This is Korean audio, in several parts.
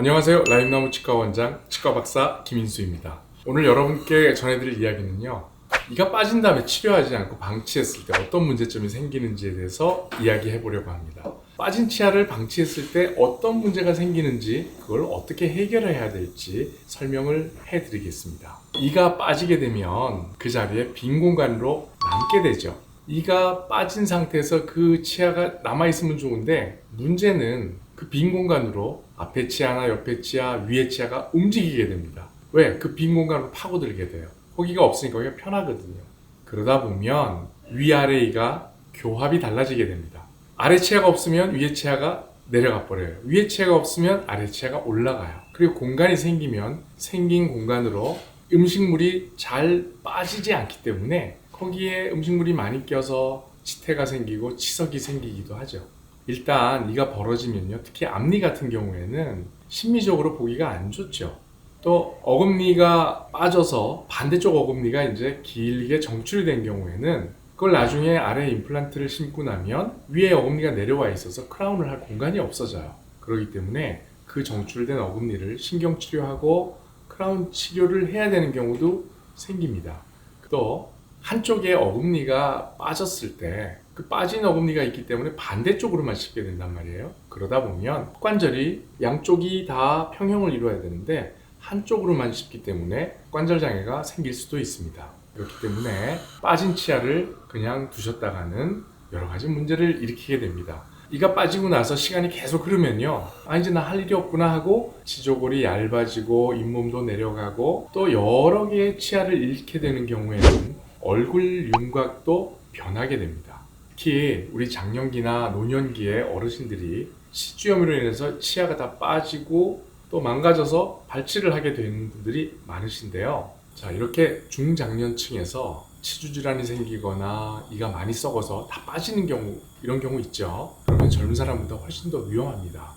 안녕하세요. 라임나무 치과 원장 치과 박사 김인수입니다. 오늘 여러분께 전해드릴 이야기는요, 이가 빠진 다음에 치료하지 않고 방치했을 때 어떤 문제점이 생기는지에 대해서 이야기해 보려고 합니다. 빠진 치아를 방치했을 때 어떤 문제가 생기는지, 그걸 어떻게 해결해야 될지 설명을 해 드리겠습니다. 이가 빠지게 되면 그 자리에 빈 공간으로 남게 되죠. 이가 빠진 상태에서 그 치아가 남아있으면 좋은데, 문제는 그 빈 공간으로 앞에 치아나 옆에 치아, 위에 치아가 움직이게 됩니다. 왜? 그 빈 공간으로 파고들게 돼요. 거기가 없으니까 거기가 편하거든요. 그러다 보면 위아래 이가 교합이 달라지게 됩니다. 아래 치아가 없으면 위에 치아가 내려가 버려요. 위에 치아가 없으면 아래 치아가 올라가요. 그리고 공간이 생기면 생긴 공간으로 음식물이 잘 빠지지 않기 때문에 거기에 음식물이 많이 껴서 치태가 생기고 치석이 생기기도 하죠. 일단 이가 벌어지면요, 특히 앞니 같은 경우에는 심미적으로 보기가 안 좋죠. 또 어금니가 빠져서 반대쪽 어금니가 이제 길게 정출된 경우에는 그걸 나중에 아래 임플란트를 심고 나면 위에 어금니가 내려와 있어서 크라운을 할 공간이 없어져요. 그렇기 때문에 그 정출된 어금니를 신경 치료하고 크라운 치료를 해야 되는 경우도 생깁니다. 또 한쪽에 어금니가 빠졌을 때 그 빠진 어금니가 있기 때문에 반대쪽으로만 씹게 된단 말이에요. 그러다 보면 관절이 양쪽이 다 평형을 이루어야 되는데 한쪽으로만 씹기 때문에 관절 장애가 생길 수도 있습니다. 그렇기 때문에 빠진 치아를 그냥 두셨다가는 여러 가지 문제를 일으키게 됩니다. 이가 빠지고 나서 시간이 계속 흐르면요, 이제 나 할 일이 없구나 하고 치조골이 얇아지고 잇몸도 내려가고 또 여러 개의 치아를 잃게 되는 경우에는 얼굴 윤곽도 변하게 됩니다. 특히 우리 장년기나 노년기의 어르신들이 식주염으로 인해서 치아가 다 빠지고 또 망가져서 발치를 하게 되는 분들이 많으신데요. 자, 이렇게 중장년층에서 치주 질환이 생기거나 이가 많이 썩어서 다 빠지는 경우, 이런 경우 있죠. 그러면 젊은 사람보다 훨씬 더 위험합니다.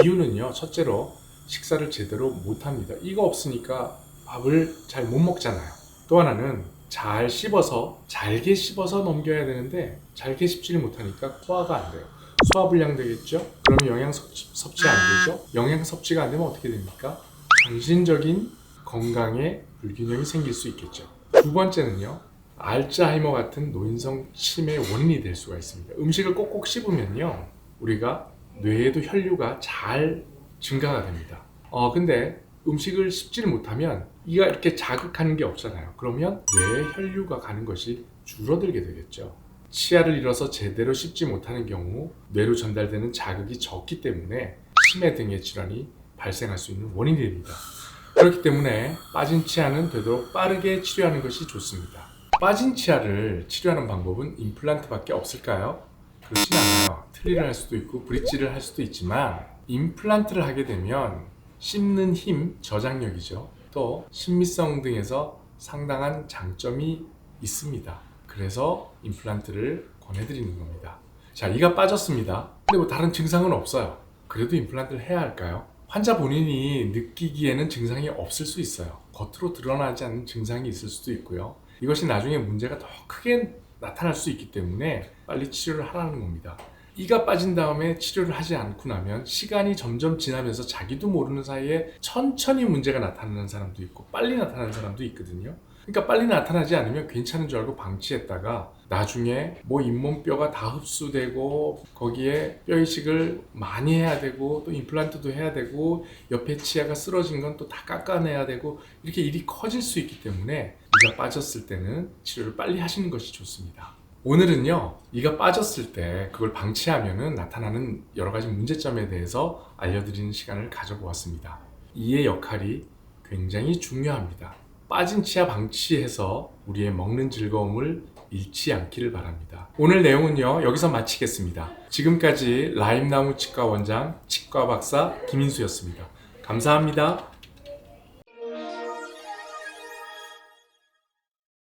이유는요, 첫째로 식사를 제대로 못합니다. 이가 없으니까 밥을 잘 못 먹잖아요. 또 하나는 잘 씹어서, 잘게 씹어서 넘겨야 되는데 잘게 씹지를 못하니까 소화가 안 돼요. 소화불량 되겠죠? 그러면 영양 섭취 안 되죠? 영양 섭취가 안 되면 어떻게 됩니까? 정신적인 건강에 불균형이 생길 수 있겠죠. 두 번째는요, 알츠하이머 같은 노인성 치매의 원인이 될 수가 있습니다. 음식을 꼭꼭 씹으면요, 우리가 뇌에도 혈류가 잘 증가가 됩니다. 근데 음식을 씹지를 못하면 이가 이렇게 자극하는 게 없잖아요. 그러면 뇌에 혈류가 가는 것이 줄어들게 되겠죠. 치아를 잃어서 제대로 씹지 못하는 경우 뇌로 전달되는 자극이 적기 때문에 치매 등의 질환이 발생할 수 있는 원인이 됩니다. 그렇기 때문에 빠진 치아는 되도록 빠르게 치료하는 것이 좋습니다. 빠진 치아를 치료하는 방법은 임플란트밖에 없을까요? 그렇진 않아요. 트리를 할 수도 있고 브릿지를 할 수도 있지만, 임플란트를 하게 되면 씹는 힘, 저장력이죠. 또 신미성 등에서 상당한 장점이 있습니다. 그래서 임플란트를 권해드리는 겁니다. 자, 이가 빠졌습니다. 근데 뭐 다른 증상은 없어요. 그래도 임플란트를 해야 할까요? 환자 본인이 느끼기에는 증상이 없을 수 있어요. 겉으로 드러나지 않는 증상이 있을 수도 있고요. 이것이 나중에 문제가 더 크게 나타날 수 있기 때문에 빨리 치료를 하라는 겁니다. 이가 빠진 다음에 치료를 하지 않고 나면 시간이 점점 지나면서 자기도 모르는 사이에 천천히 문제가 나타나는 사람도 있고 빨리 나타나는 사람도 있거든요. 그러니까 빨리 나타나지 않으면 괜찮은 줄 알고 방치했다가 나중에 뭐 잇몸뼈가 다 흡수되고 거기에 뼈 이식을 많이 해야 되고 또 임플란트도 해야 되고 옆에 치아가 쓰러진 건 또 다 깎아내야 되고 이렇게 일이 커질 수 있기 때문에 이가 빠졌을 때는 치료를 빨리 하시는 것이 좋습니다. 오늘은요, 이가 빠졌을 때 그걸 방치하면 나타나는 여러 가지 문제점에 대해서 알려드리는 시간을 가져보았습니다. 이의 역할이 굉장히 중요합니다. 빠진 치아 방치해서 우리의 먹는 즐거움을 잃지 않기를 바랍니다. 오늘 내용은요, 여기서 마치겠습니다. 지금까지 라임나무 치과 원장 치과 박사 김인수였습니다. 감사합니다.